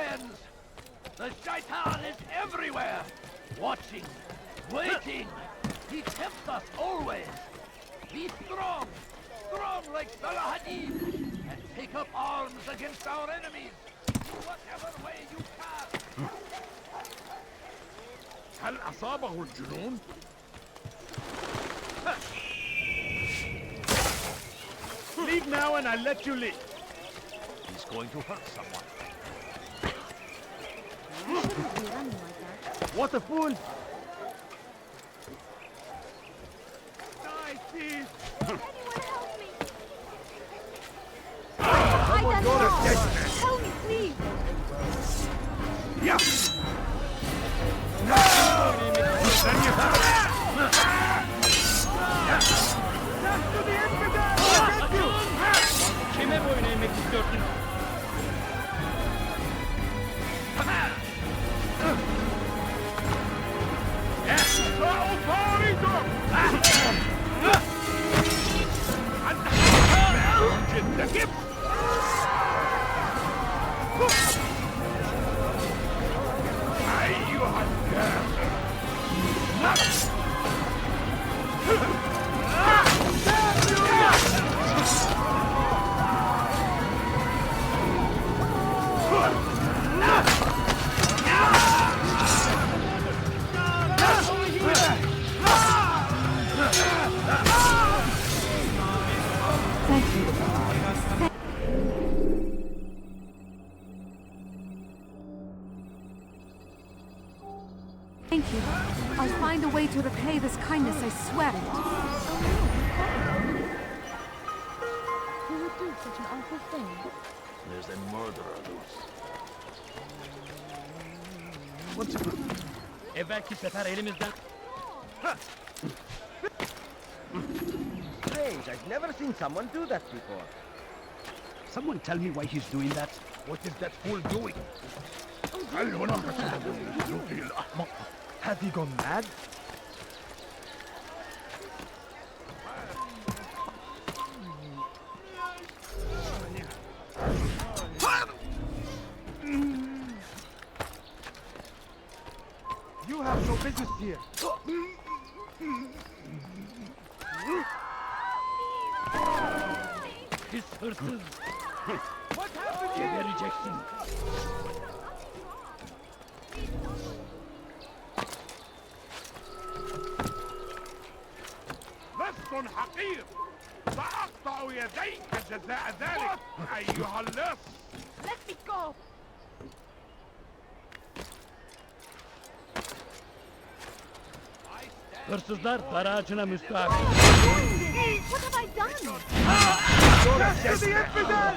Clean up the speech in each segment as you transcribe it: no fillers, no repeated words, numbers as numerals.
friends. The Shaitan is everywhere, watching, waiting. He tempts us always. Be strong, strong like Salahadin, and take up arms against our enemies, whatever way you can. هل أصابه الجنون؟ Leave now and I'll let you leave. He's going to hurt someone. What a fool! Nice, please! Anyone help me! Someone go to death! Help me, please! Yeah! No! Then you have it! That's to the infidel! I'll get you! Kime boyun eğmek istiyorsun? Yes! Autorito! جدا جبت! أيها الكافر! Thank you. I'll find a way to repay this kindness, I swear it. Who would do such an awful thing? There's a murderer loose. What's it? Evvelki sefer elimizden... Strange, I've never seen someone do that before. Someone tell me why he's doing that? What is that fool doing? هل هناك سبب لسلوكه الأحمق؟ Has he gone mad? You have no business here. Pis hırsız! What happened here? Gebereceksin! لص حقير سأقطع يديك جزاء ذلك أيها اللص. Let me go! Hırsızlar dar ağacına müstahak. What have I done? That's to the infidel!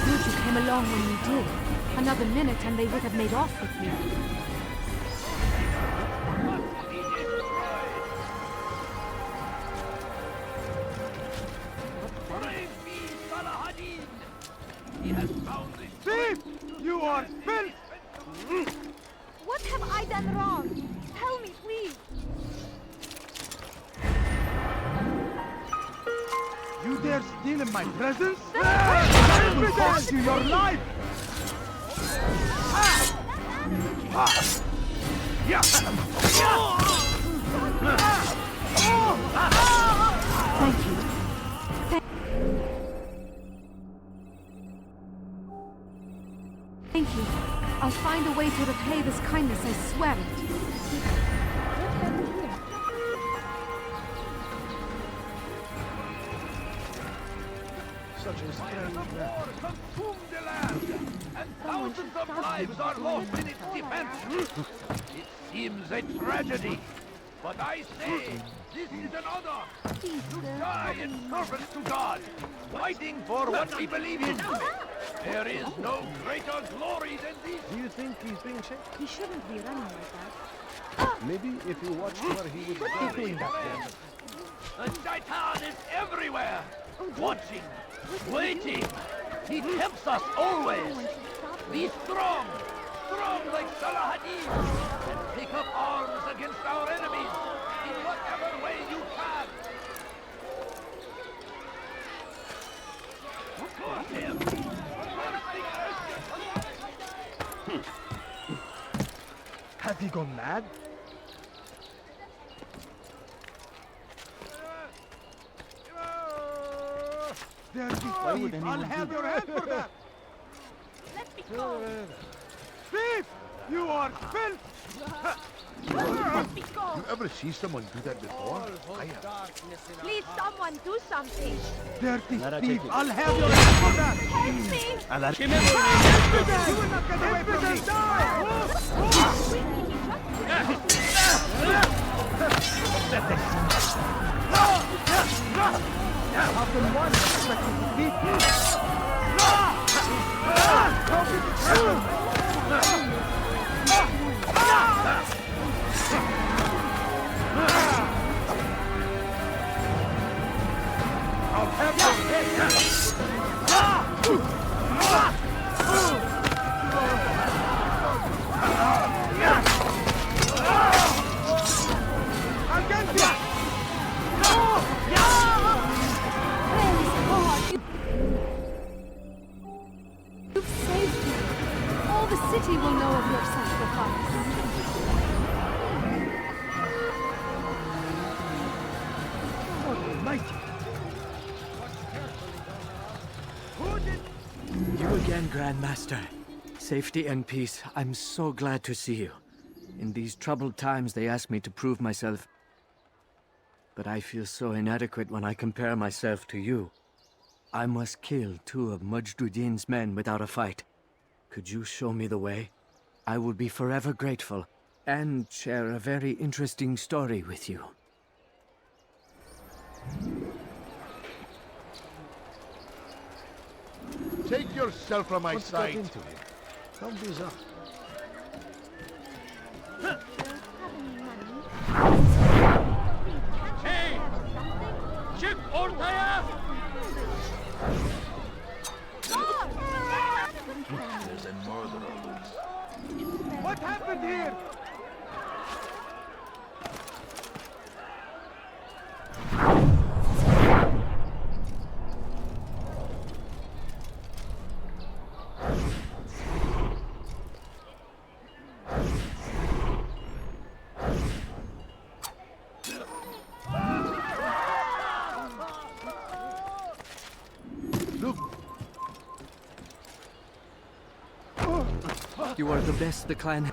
Good you came along when you did. Another minute and they would have made off with me. Praise be Salahadin! He has found this Thief! You are filth! What have I done wrong? Tell me, please! You dare steal in my presence? I will cost you your life! Thank you. Thank you. I'll find a way to repay this kindness, I swear it. Such a strange The war consumed the land, and thousands of lives are lost in its defense. It seems a tragedy, but I say this is an honor to die in service to God, fighting for what we believe in. There is no greater glory than this. Do you think he's being checked? He shouldn't be running like that. Maybe if you watched where he would be doing that then. The Shaitan is everywhere, watching, waiting. He tempts us always. Be strong, strong like Salahadin, and Pick up arms against our enemies in whatever way you can. Has he gone mad? There be thief! I'll have your head for that! Let me go! Thief! You are filth! Let me go! You ever see someone do that before? I have. Please, someone do something! Dirty Nara thief! çekil. I'll have your head for that! Help me! Kime boyun eğmek istiyorsun? You will not get away from me! How can one expect to defeat me? I'll have your head! I'll get you! Praise God! You've saved me! All the city will know of your sacrifice! Almighty! You again, Grandmaster. Safety and peace. I'm so glad to see you. In these troubled times, they ask me to prove myself. But I feel so inadequate when I compare myself to you. I must kill 2 of Mujduddin's men without a fight. Could you show me the way? I will be forever grateful, and share a very interesting story with you. Take yourself from my What's got sight. into him? Don't be so. Hey! Çık ortaya! There's a murderer loose. What happened here? Look, You are the best the clan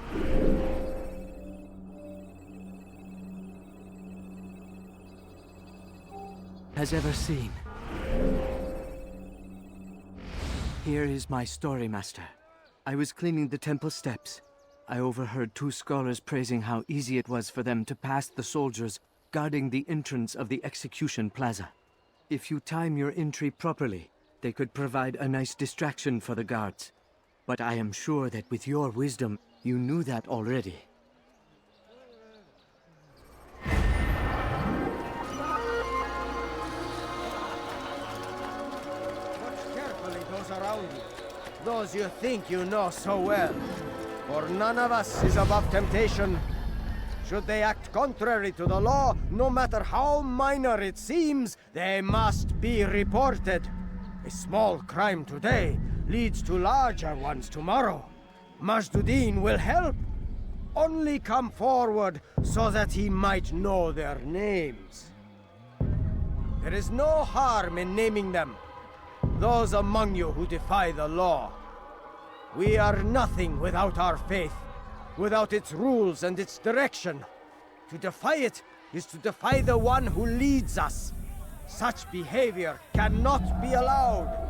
has ever seen. Here is my story, Master. I was cleaning the temple steps. I overheard 2 scholars praising how easy it was for them to pass the soldiers guarding the entrance of the execution plaza. If you time your entry properly, they could provide a nice distraction for the guards. But I am sure that with your wisdom, you knew that already. Watch carefully those around you. Those you think you know so well. For none of us is above temptation. Should they act contrary to the law, no matter how minor it seems, they must be reported. A small crime today leads to larger ones tomorrow. Majduddin will help. Only come forward so that he might know their names. There is no harm in naming them. Those among you who defy the law. We are nothing without our faith, without its rules and its direction. To defy it is to defy the one who leads us. Such behavior cannot be allowed.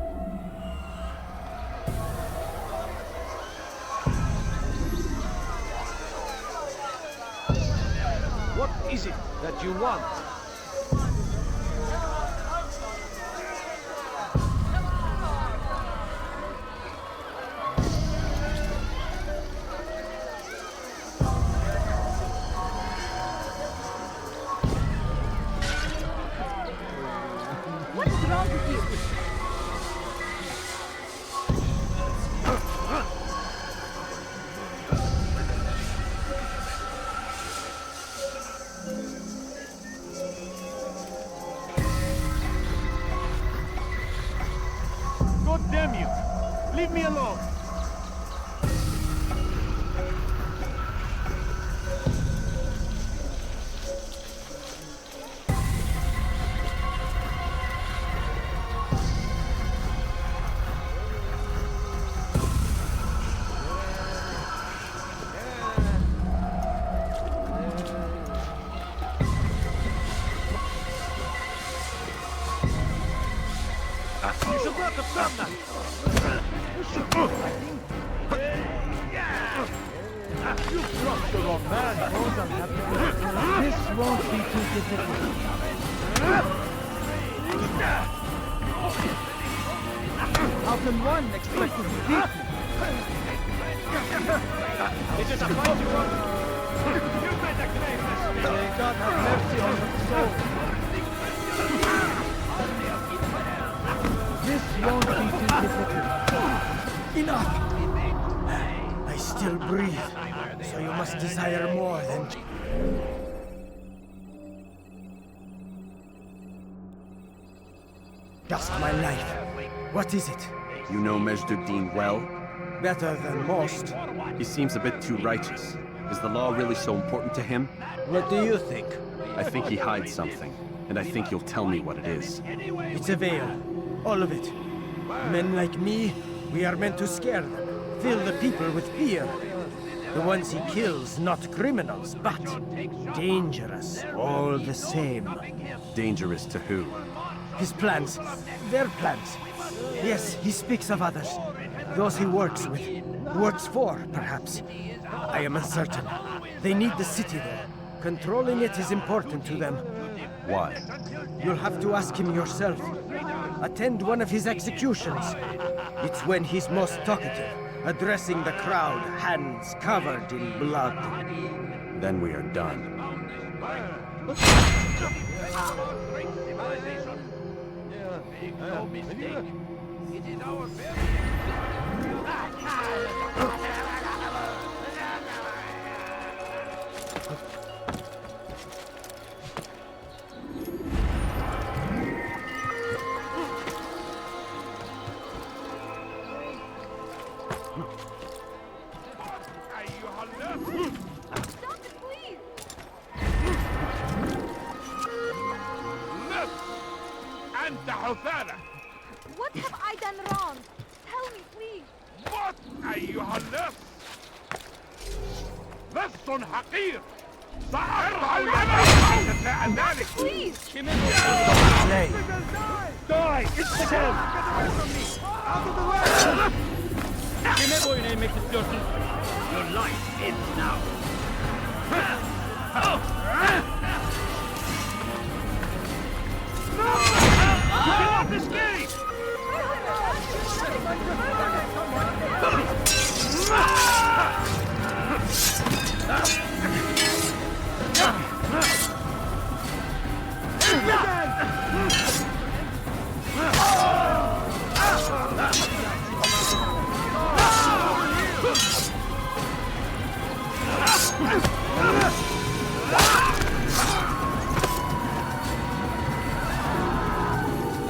What is it that you want? What is wrong with you? condemn you. Leave me alone. You dropped the wrong man. This won't be too difficult. How can one expect to beat me? Is it a fight you want? You better claim this. May God have mercy on your soul. This won't be too difficult. Enough! I still breathe, so you must desire more than... Just my life. What is it? You know Majd-ud-Din well? Better than most. He seems a bit too righteous. Is the law really so important to him? What do you think? I think he hides something, and I think you'll tell me what it is. It's a veil. All of it. Men like me, we are meant to scare them. Fill the people with fear. The ones he kills, not criminals, but dangerous all the same. Dangerous to who? His plans. Their plans. Yes, he speaks of others. Those he works with. Works for, perhaps. I am uncertain. They need the city there. Controlling it is important to them. Why? You'll have to ask him yourself. Attend one of his executions. It's when he's most talkative, addressing the crowd, hands covered in blood. Then we are done. Make no mistake. It is our very... Stop it, please! أنت حثالة. What have I done wrong? Tell me, please! موت أيها اللص. لص حقير. سأرفع يدي تتساءل ذلك. Please! Play. Die! It's him! Kime boyun eğmek istiyorsun? Your life ends now. You cannot escape!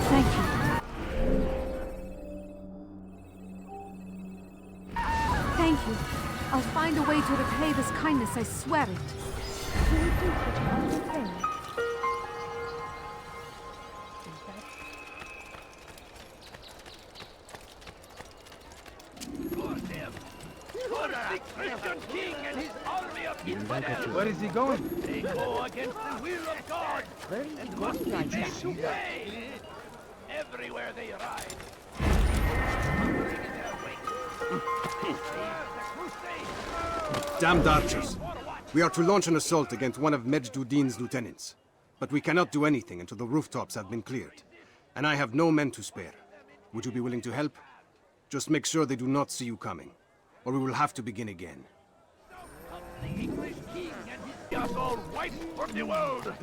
Thank you. Thank you. I'll find a way to repay this kindness, I swear it. The Christian king and his army of infidels. Where is he going? They go against the will of God and must be made to pay. Everywhere they ride. Bring in their wake. Damned archers! We are to launch an assault against one of Majd-ud-Din's lieutenants. But we cannot do anything until the rooftops have been cleared. And I have no men to spare. Would you be willing to help? Just make sure they do not see you coming, or we will have to begin again. The English king and his yacht all wiped from the world.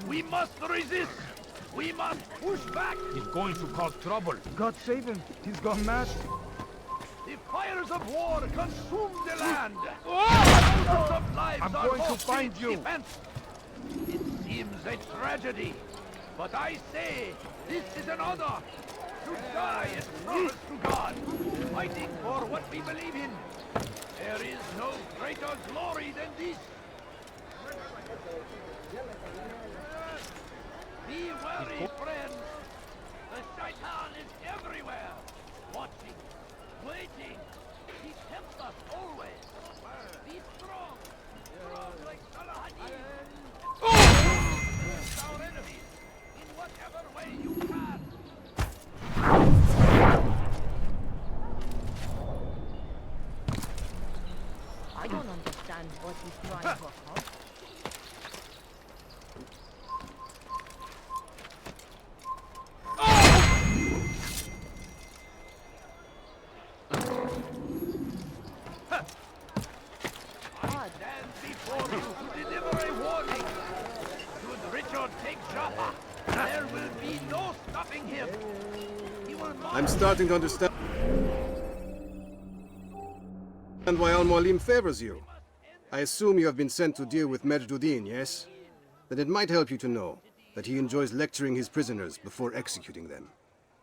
We must resist. We must push back. He's going to cause trouble. God save him. He's gone mad. The fires of war consume the land. Thousands of lives I'm are going to lost find in its you. defense. It seems a tragedy, but I say this is an honor. to die in service to God, fighting for what we believe in. There is no greater glory than this. Be wary, friends. The Shaitan is everywhere, watching, waiting. He tempts us always. Be strong, strong like Salahadin. Face our enemies in whatever way you can. I don't understand what he's trying to accomplish. I stand before you to deliver a warning. Should Richard take Jaffa, there will be no stopping him. He will not... I'm starting to understand why Al-Mualim favors you. I assume you have been sent to deal with Majd-ud-Din, yes? Then it might help you to know that he enjoys lecturing his prisoners before executing them.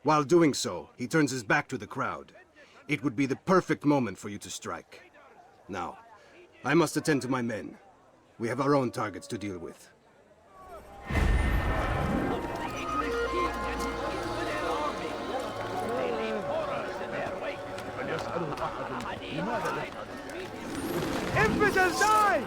While doing so, he turns his back to the crowd. It would be the perfect moment for you to strike. Now, I must attend to my men. We have our own targets to deal with. The English king and his infidel army. They leave horrors in their wake. Infidel die!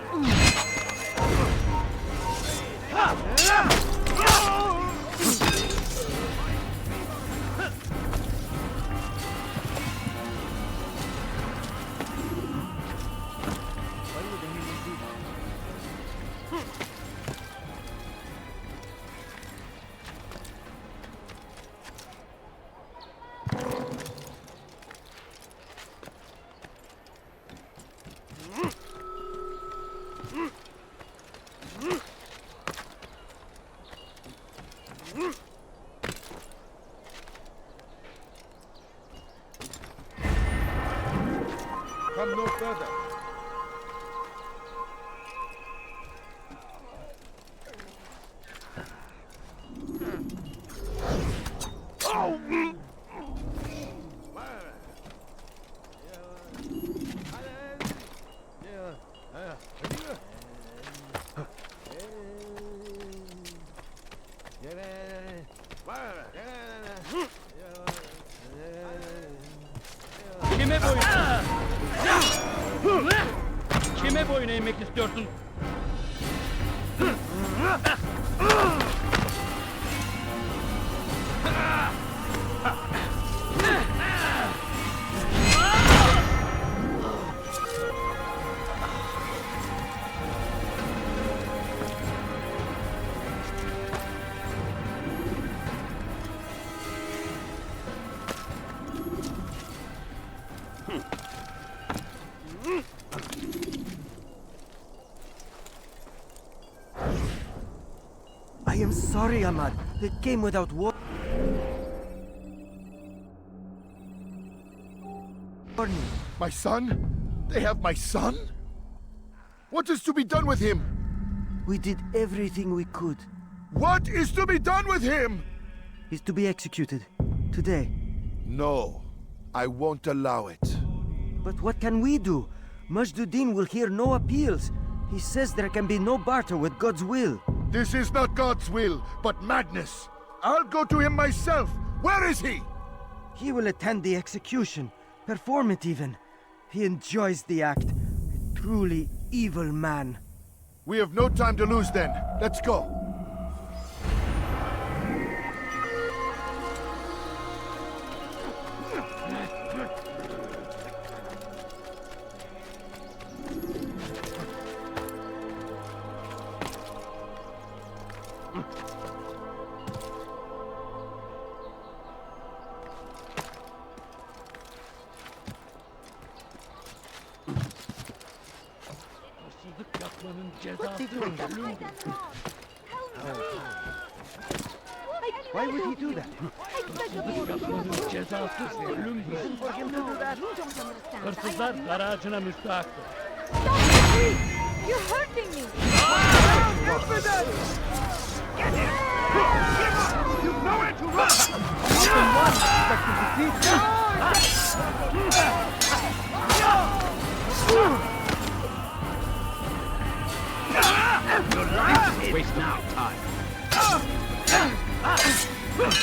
Come no further. Kime boyun? Kime boyun eğmek istiyorsun? I am sorry, Ahmad. They came without warning. My son? They have my son? What is to be done with him? We did everything we could. What is to be done with him? He's to be executed. Today. No, I won't allow it. But what can we do? Majd-ud-Din will hear no appeals. He says there can be no barter with God's will. This is not God's will, but madness. I'll go to him myself. Where is he? He will attend the execution. Perform it even. He enjoys the act. A truly evil man. We have no time to lose then. Let's go. What's he doing that? Why would he do that? Cezası ölümdür. For him to do that? You don't understand. Hırsızlar dar ağacına müstahaktır. Stop me! You're hurting me! You know where to run! God,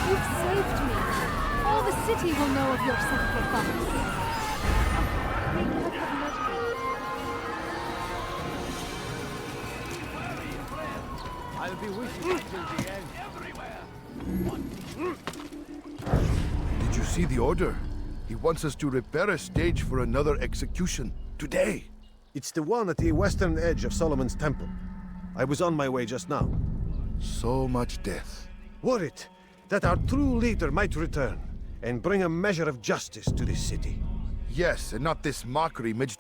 you've saved me. All the city will know of your sacrifice. May God have mercy. I'll be with you until the end. Did you see the order? He wants us to repair a stage for another execution. Today. It's the one at the western edge of Solomon's Temple. I was on my way just now. So much death. Worried that our true leader might return and bring a measure of justice to this city. Yes, and not this mockery Majd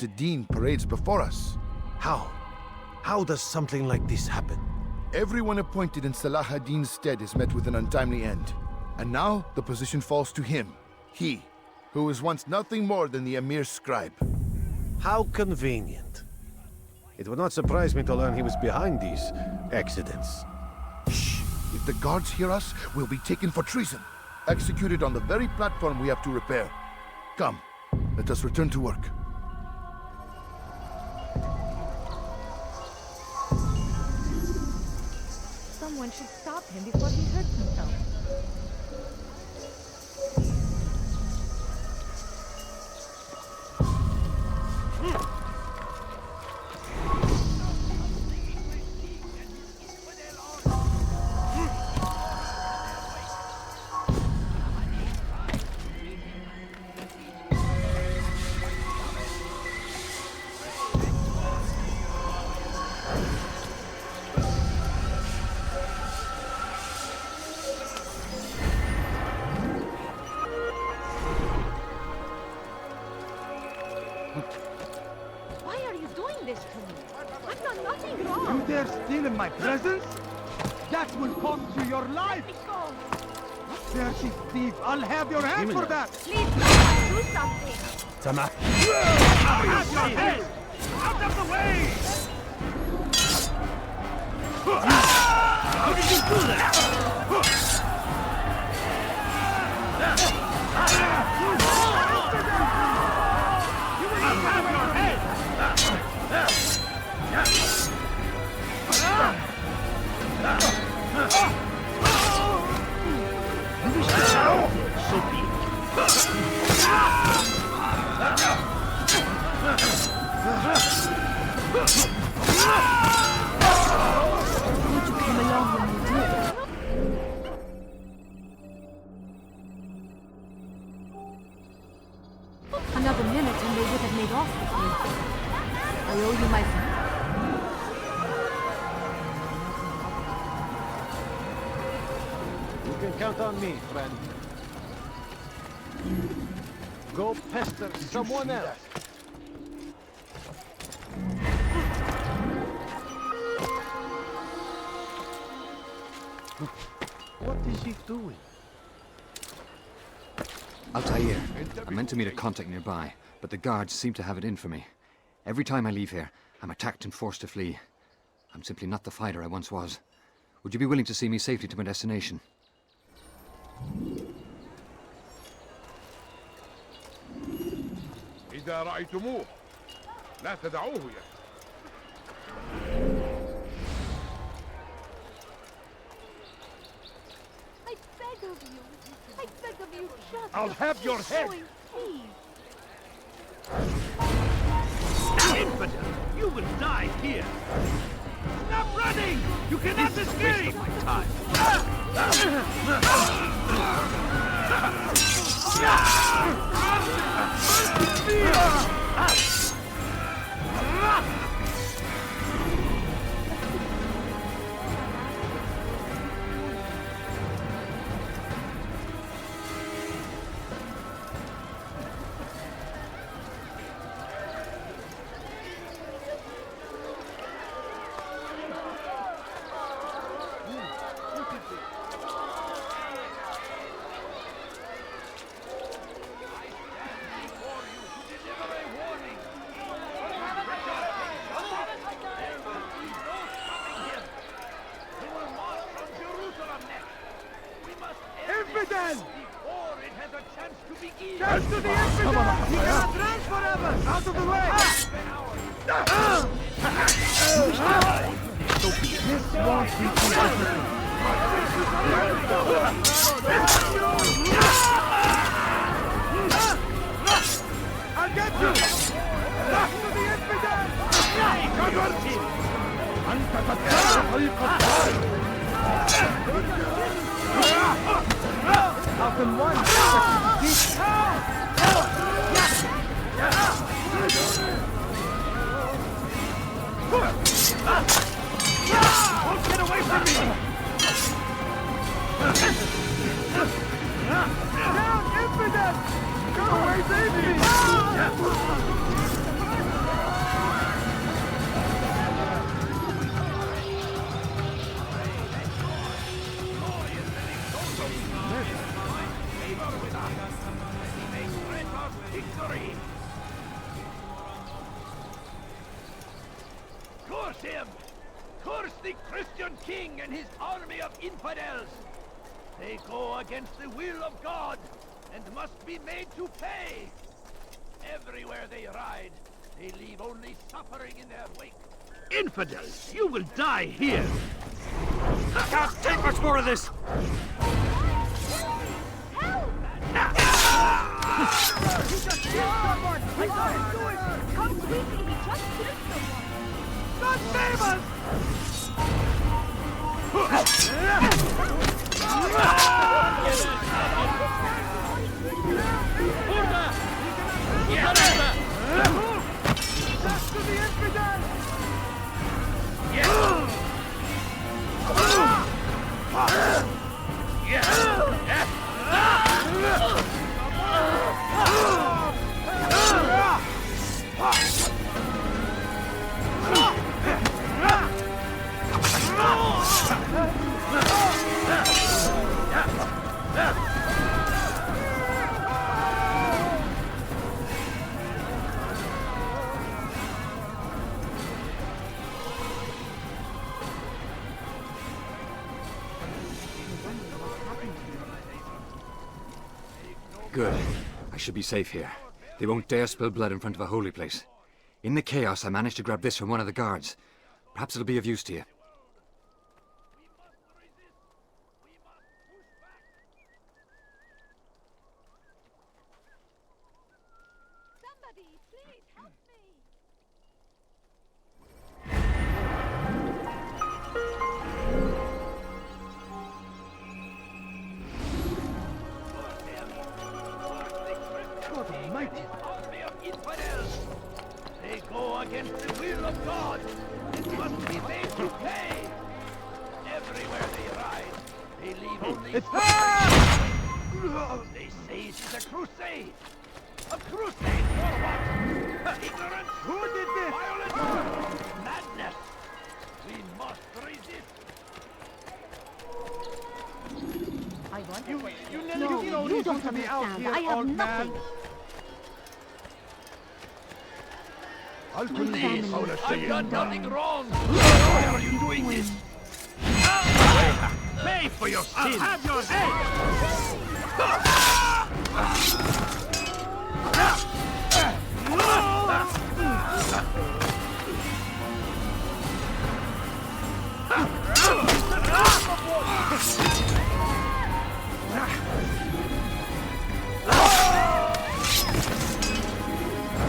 parades before us. How? How does something like this happen? Everyone appointed in Salah ad-Din's stead is met with an untimely end. And now the position falls to him. He, who was once nothing more than the Emir's scribe. How convenient. It would not surprise me to learn he was behind these accidents. Shh! If the guards hear us, we'll be taken for treason. Executed on the very platform we have to repair. Come, let us return to work. Someone should stop him before he hurts himself. Why are you doing this to me? I've done nothing wrong. You dare steal in my presence? That will cost you your life! Let me go. Dirty thief! I'll have your head for that! Please, do something. Have your head! Out of the way! How did you do that? You will not have your head! So be it. Would you come along when you did? Another minute and they would have made off with me. I owe you my friend. You can count on me, friend. Go pester someone else. What is he doing? Altair, I'm meant to meet a contact nearby, but the guards seem to have it in for me. Every time I leave here, I'm attacked and forced to flee. I'm simply not the fighter I once was. Would you be willing to see me safely to my destination? إذا رأيتموه لا تدعوه يا I beg of you. I beg of you, just I'll have your head! please. Infidel! You will die here! Stop running! You cannot escape! My time! before it has a chance to begin. Dash to the infidel! He cannot dance forever! Out of the way! This won't be competitive. I'll get you! Dash to the infidel! Falcon 1! Get away from me! Down, infidel! Go away, baby! Victory! Curse him! Curse the Christian king and his army of infidels! They go against the will of God and must be made to pay! Everywhere they ride, they leave only suffering in their wake. Infidels! You will die here! I can't take much more of this! He just killed someone! I saw him do it! How quickly he just killed someone! God save us! Dash to the infidel! Good. I should be safe here. They won't dare spill blood in front of a holy place. In the chaos, I managed to grab this from one of the guards. Perhaps it'll be of use to you. Somebody, please help me! God Almighty! Army of infidels! They go against the will of God and must be made to pay! Everywhere they ride, they leave only... They say it is a crusade! A crusade for what? Ignorance? Who did this? Violence? Madness! We must resist! I want You no, you don't understand. I have nothing. Please, I've done nothing wrong! Why are you doing this? Pay for your sins! Have your head!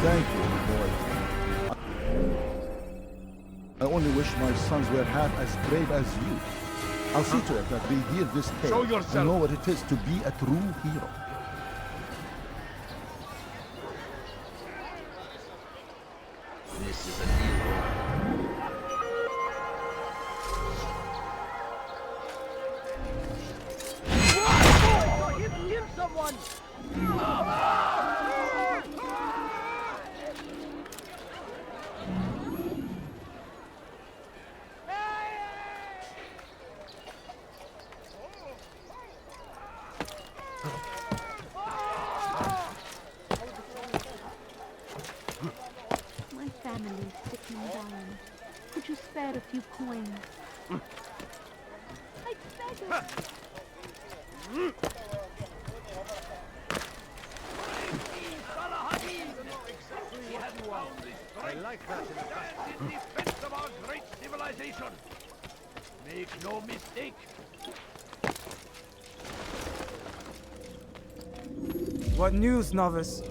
Thank you, boy. I only wish my sons were half as brave as you. I'll see to it that they hear this tale Show yourself. and know what it is to be a true hero. This is a deal. Give someone! My family's sick and dying. Could you spare a few coins? I beg of you. mistake. What news, novice?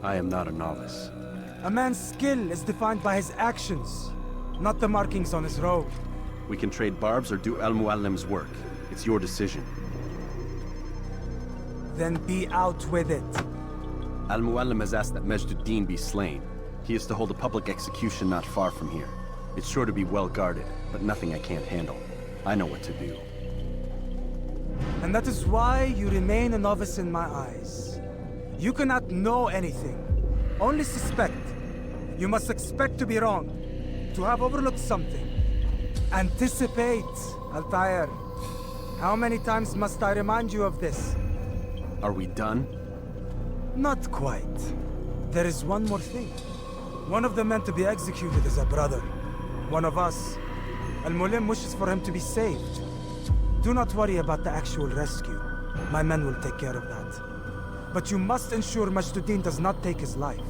I am not a novice. A man's skill is defined by his actions, not the markings on his robe. We can trade barbs or do Al-Muallim's work. It's your decision. Then be out with it. Al-Muallim has asked that Majd-ud-Din be slain. He is to hold a public execution not far from here. It's sure to be well guarded, but nothing I can't handle. I know what to do. And that is why you remain a novice in my eyes. You cannot know anything, only suspect. You must expect to be wrong, to have overlooked something. Anticipate, Altair. How many times must I remind you of this? Are we done? Not quite. There is one more thing. One of the men to be executed is a brother. One of us. Al-Mulim wishes for him to be saved. Do not worry about the actual rescue. My men will take care of that. But you must ensure Majd-ud-Din does not take his life.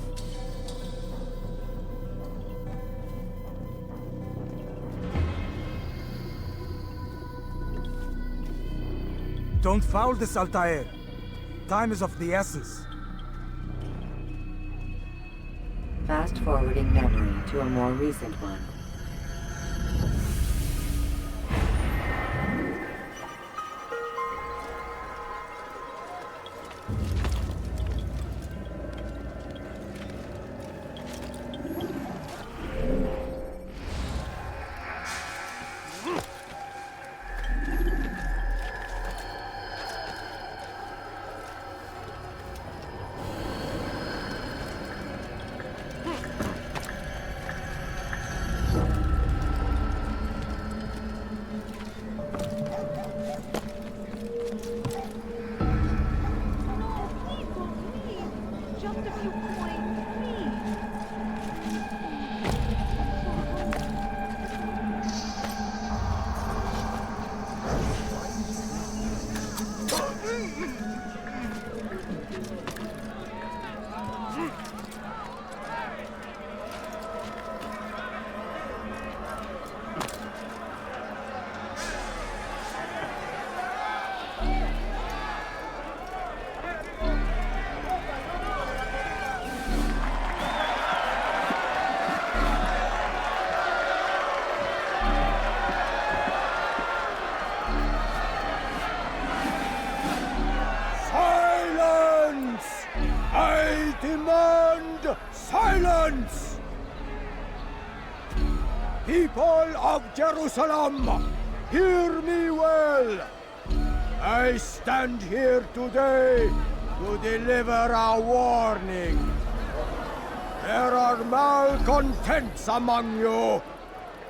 Don't foul this, Altair. Time is of the essence. Fast-forwarding memory to a more recent one. Silence! People of Jerusalem, hear me well. I stand here today to deliver a warning. There are malcontents among you.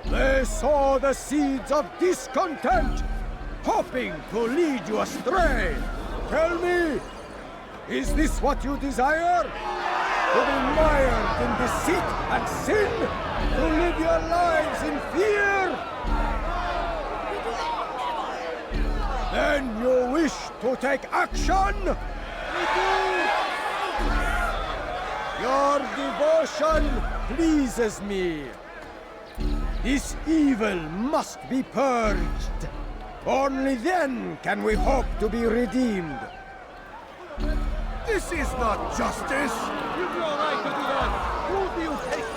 They sow the seeds of discontent, hoping to lead you astray. Tell me, is this what you desire? To be mired in deceit and sin? To live your lives in fear? Then you wish to take action? Your devotion pleases me. This evil must be purged. Only then can we hope to be redeemed. This is not justice! You've no right to do that! Who do you take?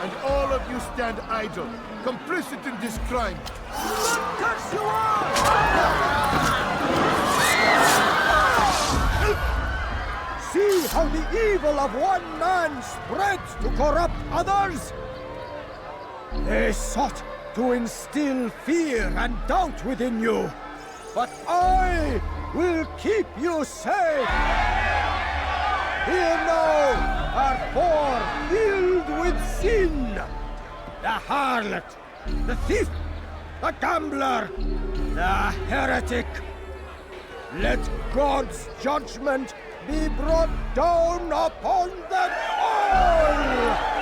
And all of you stand idle, complicit in this crime. Curse you all! See how the evil of one man spreads to corrupt others? They sought to instill fear and doubt within you. But I will keep you safe. Here now are four filled with sin. The harlot, the thief, the gambler, the heretic. Let God's judgment be brought down upon them all!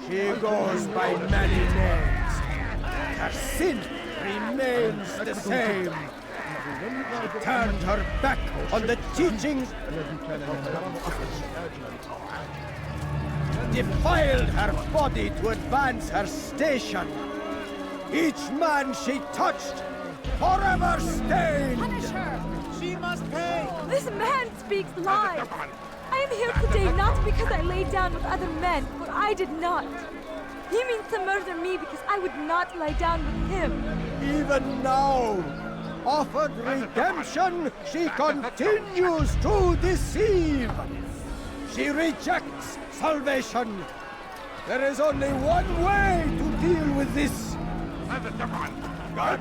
She goes by many names. Her sin remains the same. She turned her back on the teachings, defiled her body to advance her station. Each man she touched, forever stained. Punish her! She must pay! This man speaks lies! I am here today not because I laid down with other men, for I did not. He means to murder me because I would not lie down with him. Even now, offered redemption, she continues to deceive. She rejects salvation. There is only one way to deal with this. God.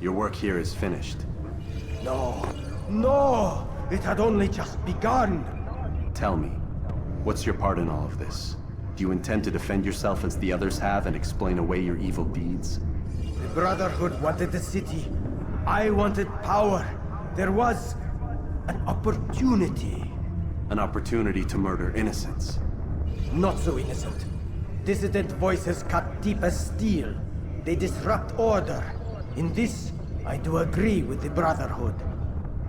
Your work here is finished. No, no! It had only just begun. Tell me, what's your part in all of this? Do you intend to defend yourself as the others have and explain away your evil deeds? The Brotherhood wanted the city. I wanted power. There was an opportunity. An opportunity to murder innocents. Not so innocent. Dissident voices cut deep as steel. They disrupt order. In this, I do agree with the Brotherhood.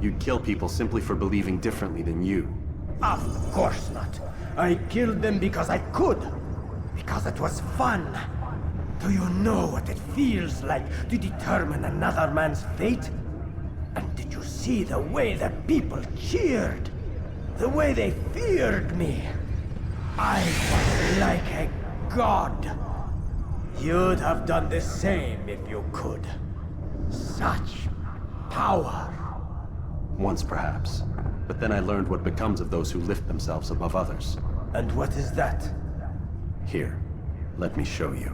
You'd kill people simply for believing differently than you. Of course not. I killed them because I could. Because it was fun. Do you know what it feels like to determine another man's fate? And did you see the way the people cheered? The way they feared me? I was like a god. You'd have done the same if you could. Such power. Once, perhaps. But then I learned what becomes of those who lift themselves above others. And what is that? Here, let me show you.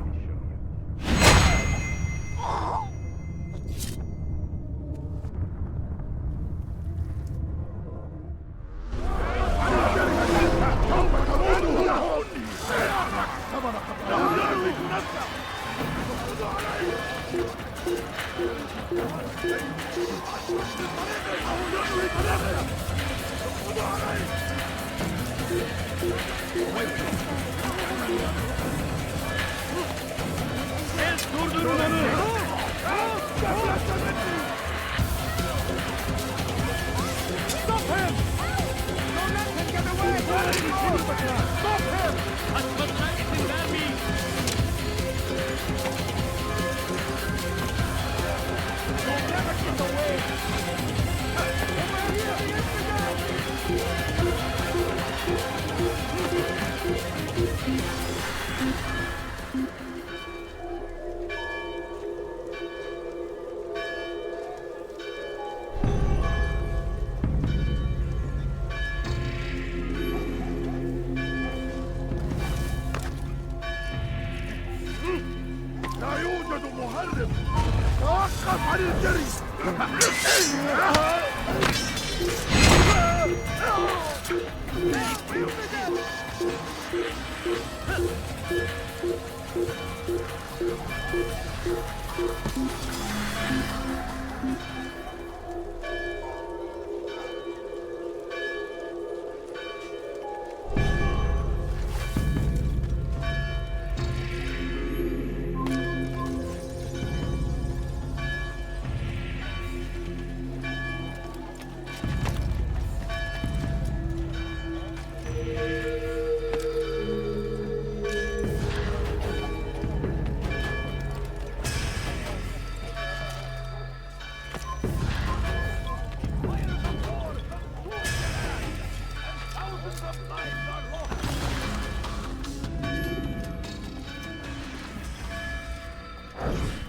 of lives are lost.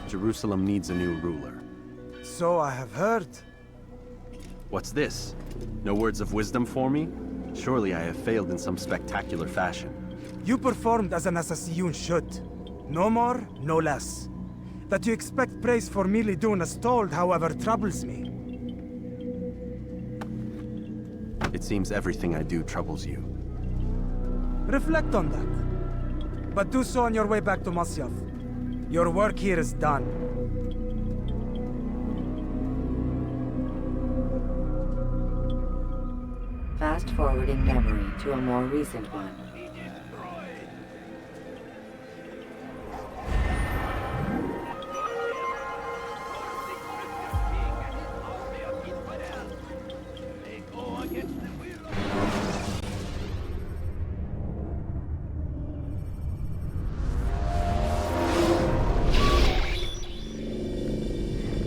Jerusalem needs a new ruler. So I have heard. What's this? No words of wisdom for me? Surely I have failed in some spectacular fashion. You performed as an assassin should. No more, no less. That you expect praise for merely doing as told, however, troubles me. It seems everything I do troubles you. Reflect on that. But do so on your way back to Masyaf. Your work here is done. Fast forwarding memory to a more recent one.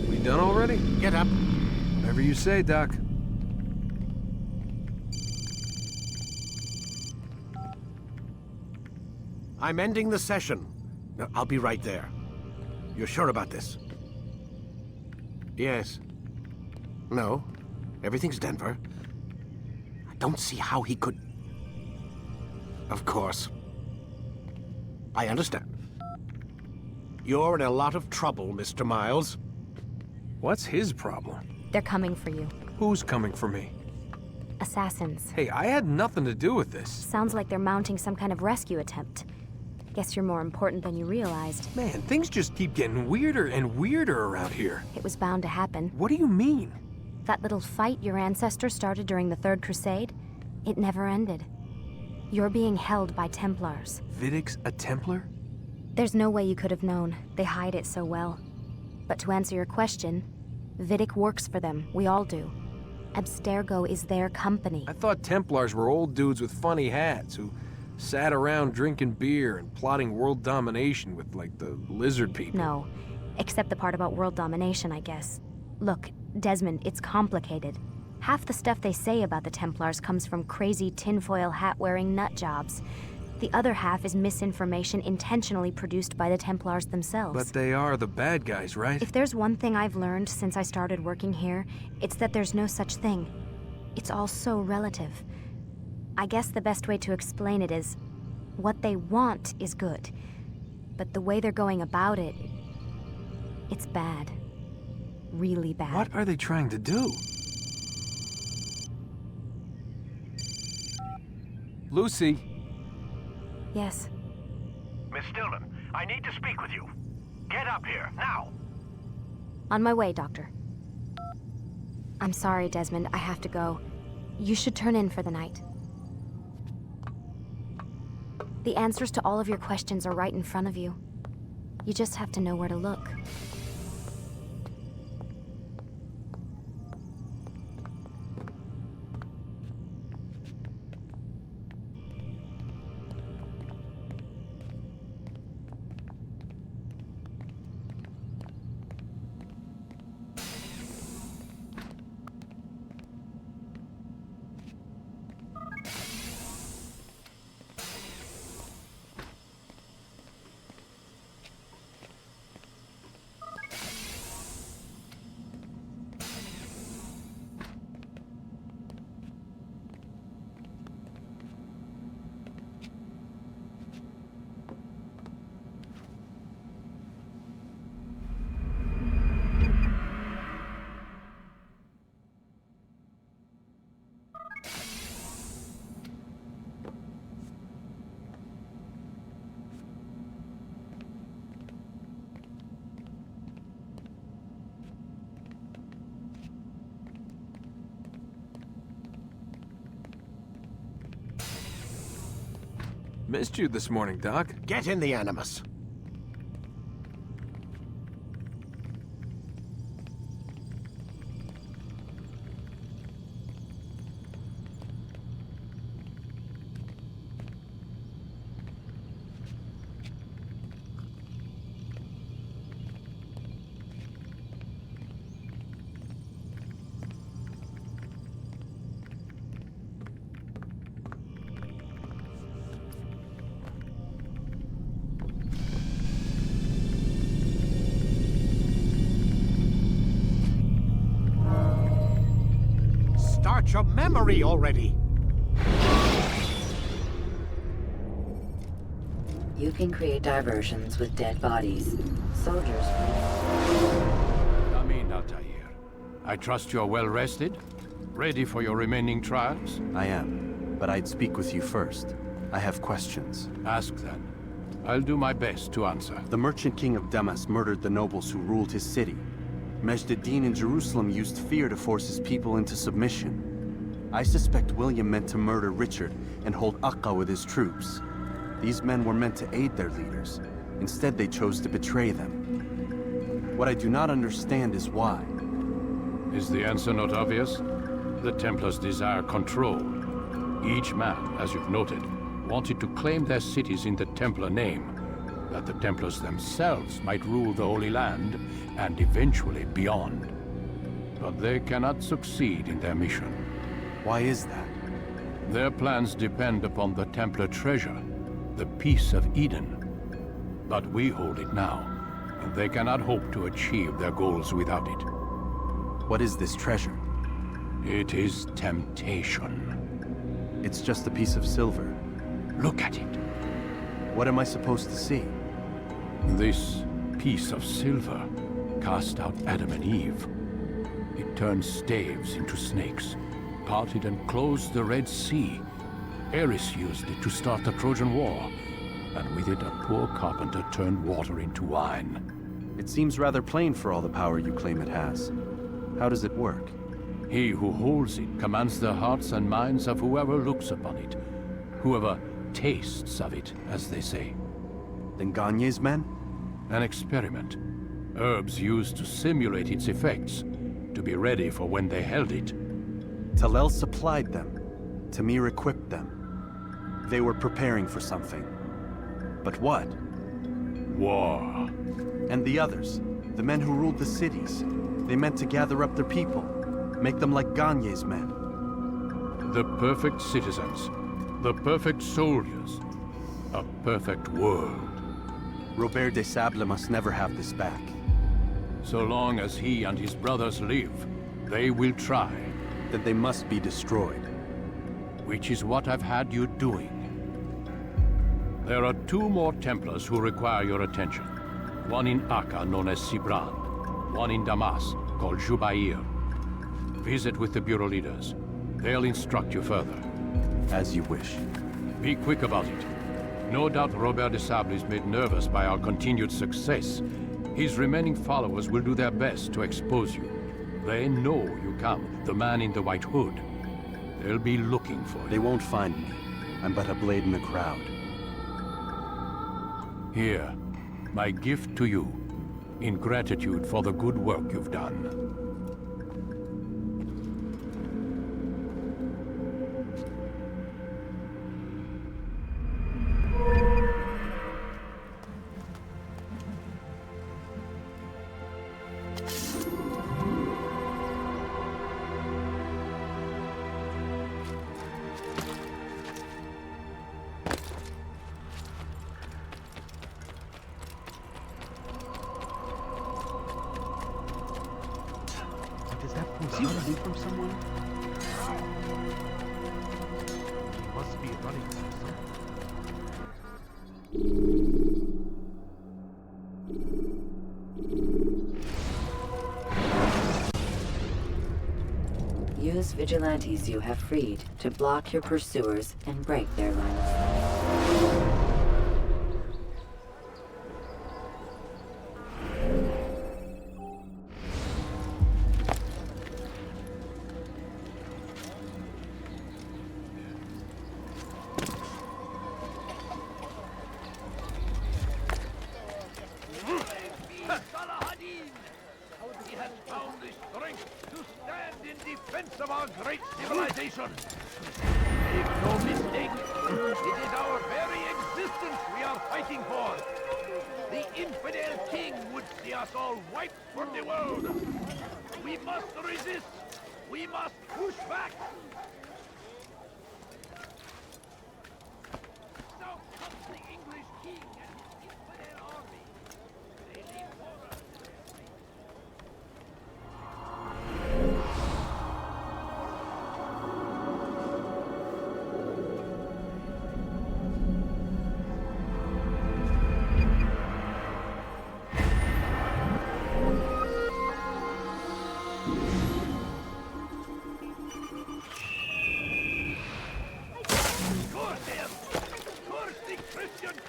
We done already? Get up. Whatever you say, Doc. I'm ending the session. I'll be right there. You're sure about this? Yes. No. Everything's Denver. I don't see how he could... Of course. I understand. You're in a lot of trouble, Mr. Miles. What's his problem? They're coming for you. Who's coming for me? Assassins. Hey, I had nothing to do with this. Sounds like they're mounting some kind of rescue attempt. Guess you're more important than you realized. Man, things just keep getting weirder and weirder around here. It was bound to happen. What do you mean? That little fight your ancestor started during the Third Crusade, it never ended. You're being held by Templars. Vidic's a Templar? There's no way you could have known. They hide it so well. But to answer your question, Vidic works for them. We all do. Abstergo is their company. I thought Templars were old dudes with funny hats who sat around drinking beer and plotting world domination with, like, the lizard people. No, except the part about world domination, I guess. Look, Desmond, it's complicated. Half the stuff they say about the Templars comes from crazy tinfoil hat-wearing nut jobs. The other half is misinformation intentionally produced by the Templars themselves. But they are the bad guys, right? If there's one thing I've learned since I started working here, it's that there's no such thing. It's all so relative. I guess the best way to explain it is, what they want is good. But the way they're going about it, it's bad. Really bad. What are they trying to do? Lucy? Yes. Miss Stillman, I need to speak with you. Get up here, now! On my way, Doctor. I'm sorry, Desmond. I have to go. You should turn in for the night. The answers to all of your questions are right in front of you. You just have to know where to look. Missed you this morning, Doc. Get in the Animus. memory already! You can create diversions with dead bodies. Soldiers. Come in, Altair. I trust you're well rested? Ready for your remaining trials? I am, but I'd speak with you first. I have questions. Ask then. I'll do my best to answer. The merchant king of Damas murdered the nobles who ruled his city. Majd ad-Din in Jerusalem used fear to force his people into submission. I suspect William meant to murder Richard and hold Akka with his troops. These men were meant to aid their leaders. Instead, they chose to betray them. What I do not understand is why. Is the answer not obvious? The Templars desire control. Each man, as you've noted, wanted to claim their cities in the Templar name, that the Templars themselves might rule the Holy Land and eventually beyond. But they cannot succeed in their mission. Why is that? Their plans depend upon the Templar treasure, the Peace of Eden. But we hold it now, and they cannot hope to achieve their goals without it. What is this treasure? It is temptation. It's just a piece of silver. Look at it. What am I supposed to see? This piece of silver cast out Adam and Eve. It turned staves into snakes, parted and closed the Red Sea. Ares used it to start the Trojan War, and with it a poor carpenter turned water into wine. It seems rather plain for all the power you claim it has. How does it work? He who holds it commands the hearts and minds of whoever looks upon it, whoever tastes of it, as they say. Then Gagne's men? An experiment. Herbs used to simulate its effects, to be ready for when they held it. Talel supplied them. Tamir equipped them. They were preparing for something. But what? War. And the others, the men who ruled the cities, they meant to gather up their people, make them like Gagne's men. The perfect citizens, the perfect soldiers, a perfect world. Robert de Sable must never have this back. So long as he and his brothers live, they will try. Then they must be destroyed. Which is what I've had you doing. There are 2 more Templars who require your attention. One in Akka, known as Sibran. One in Damas, called Jubair. Visit with the Bureau leaders. They'll instruct you further. As you wish. Be quick about it. No doubt Robert de Sable is made nervous by our continued success. His remaining followers will do their best to expose you. They know you come, the man in the white hood. They'll be looking for you. They won't find me. I'm but a blade in the crowd. Here, my gift to you, in gratitude for the good work you've done. From someone? He must be running from someone. Use vigilantes you have freed to block your pursuers and break their lines.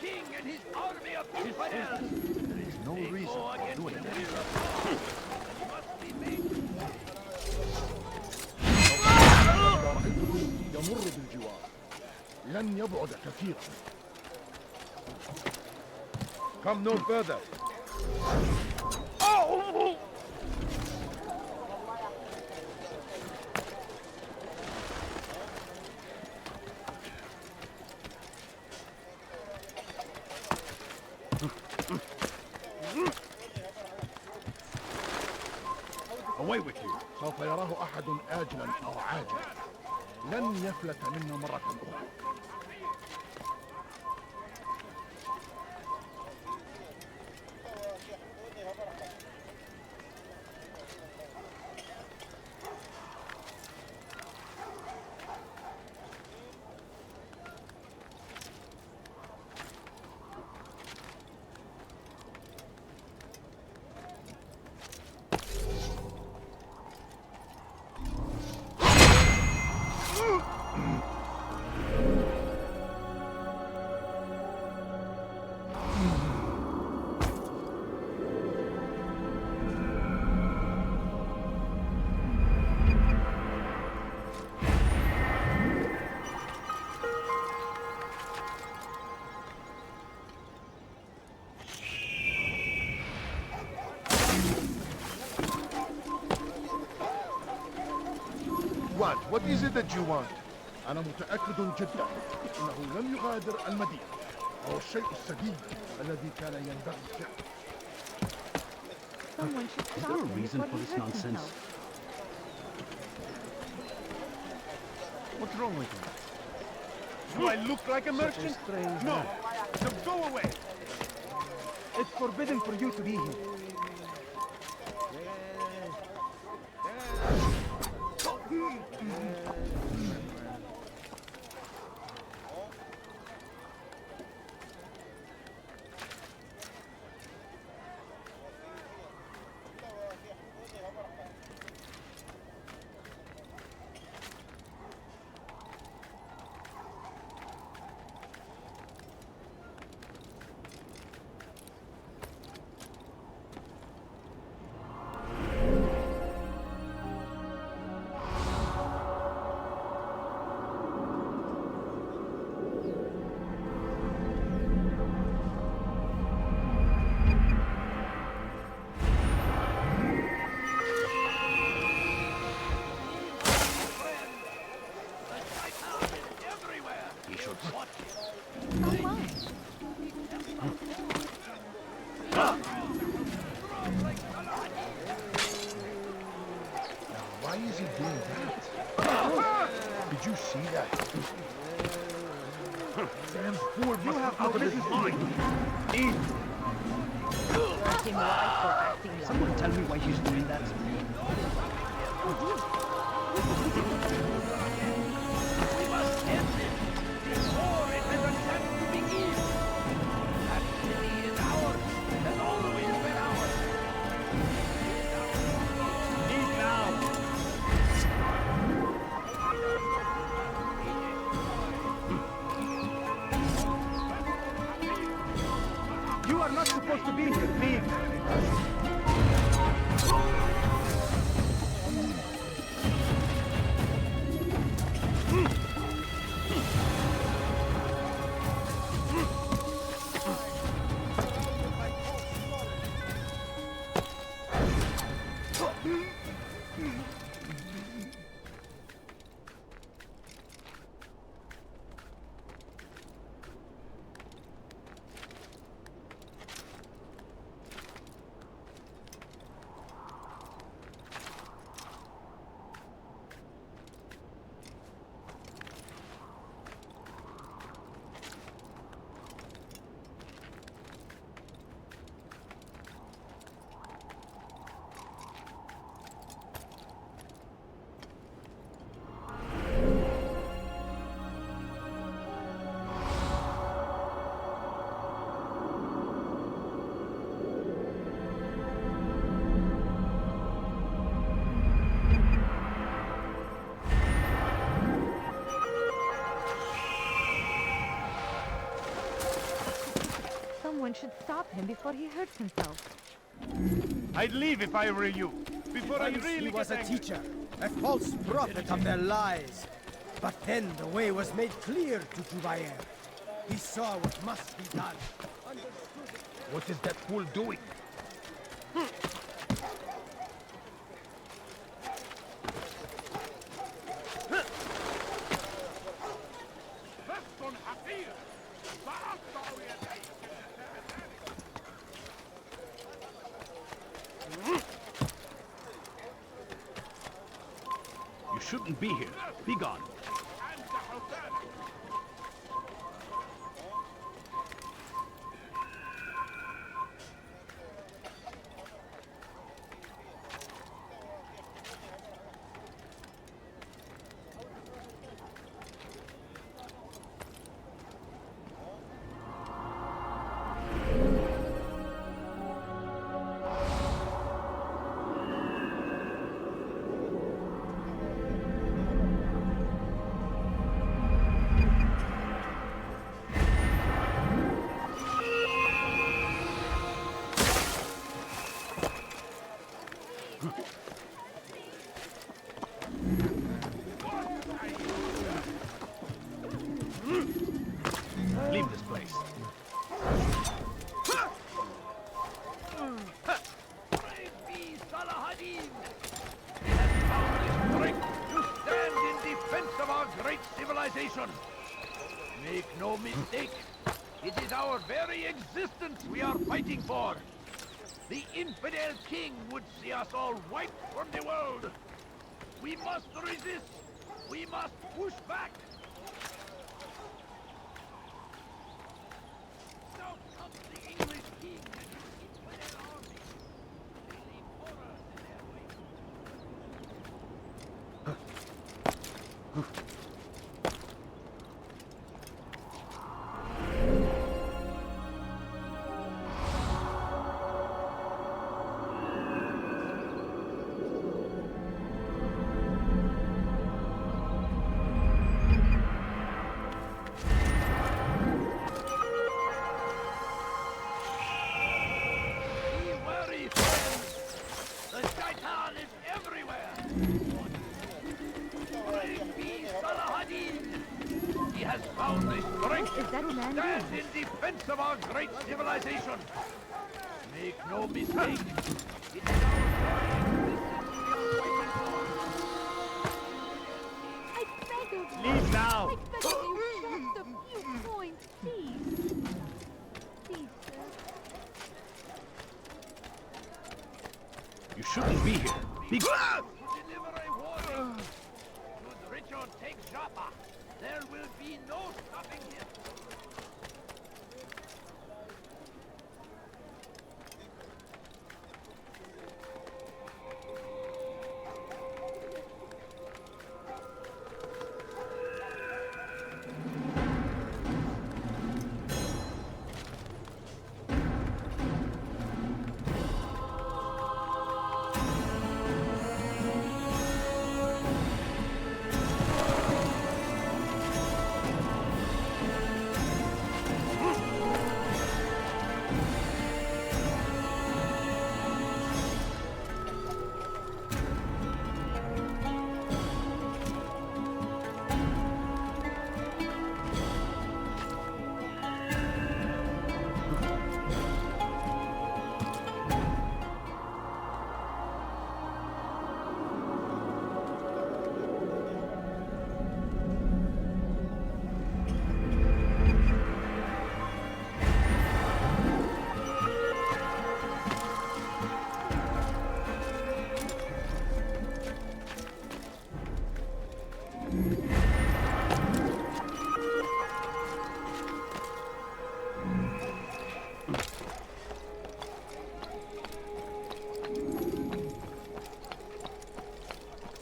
king and his army of infidels! There is no reason for doing it. Must be made. يمر بالجوار لن يبعد كثيرا. Come no further. Away with you. سوف يراه أحد آجلا أو عاجلا. لن يفلت منا مرة أخرى. What is it that you want? أنا متأكد جدا أنه لم يغادر المدينة أو الشيء السديد الذي كان ينبغي فعله. Is there a reason for this nonsense? What's wrong with you? Do I look like a merchant? No. So go away. It's forbidden for you to be here. Why is he doing that? Did you see that? Damn fool must have out of his mind. Someone tell me why he's doing that. We must end it before it has a chance to begin. That city is ours, has always been ours. Leave now. You are not supposed to be here. Leave. everyone should stop him before he hurts himself. I'd leave if I were you. Before I Once really he was a get angry. teacher, a false prophet of their lies. But then the way was made clear to Jubair. He saw what must be done. What is that fool doing? You shouldn't be here. Be gone. Leave this place. Brave be Salahadin! He has found the strength to stand in defense of our great civilization. Make no mistake, it is our very existence we are fighting for. The infidel king would see us all wiped from the world. We must resist. We must push back. Now comes the English king and his infidel army. They leave horrors in their wake. Be wary, friends! The shaitan is everywhere! Brave be Salahadin! He has found the strength to stand in defense of our great civilization! Make no mistake, it is our very existence we are fighting for! I beg of you! Leave now! I beg of you, just a few points, please! Please, sir. You shouldn't be here. Be gone. Deliver a warning! Should Richard take Joppa, there will be no stopping him!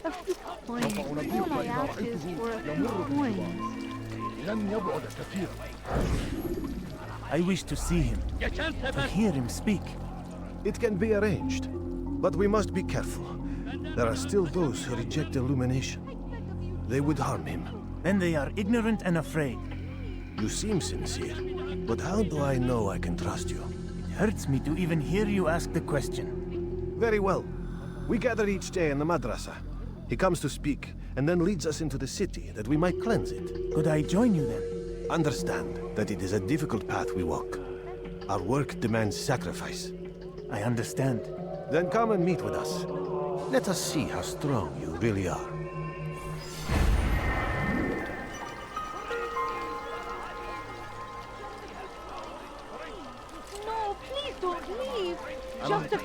A few coins. All I ask is for a few coins. لن يبعد كثيرا. I wish to see him, to hear him speak. It can be arranged, but we must be careful. There are still those who reject illumination. They would harm him. Then they are ignorant and afraid. You seem sincere, but how do I know I can trust you? It hurts me to even hear you ask the question. Very well. We gather each day in the madrasa. He comes to speak, and then leads us into the city, that we might cleanse it. Could I join you then? Understand that it is a difficult path we walk. Our work demands sacrifice. I understand. Then come and meet with us. Let us see how strong you really are. No, please don't leave. Just a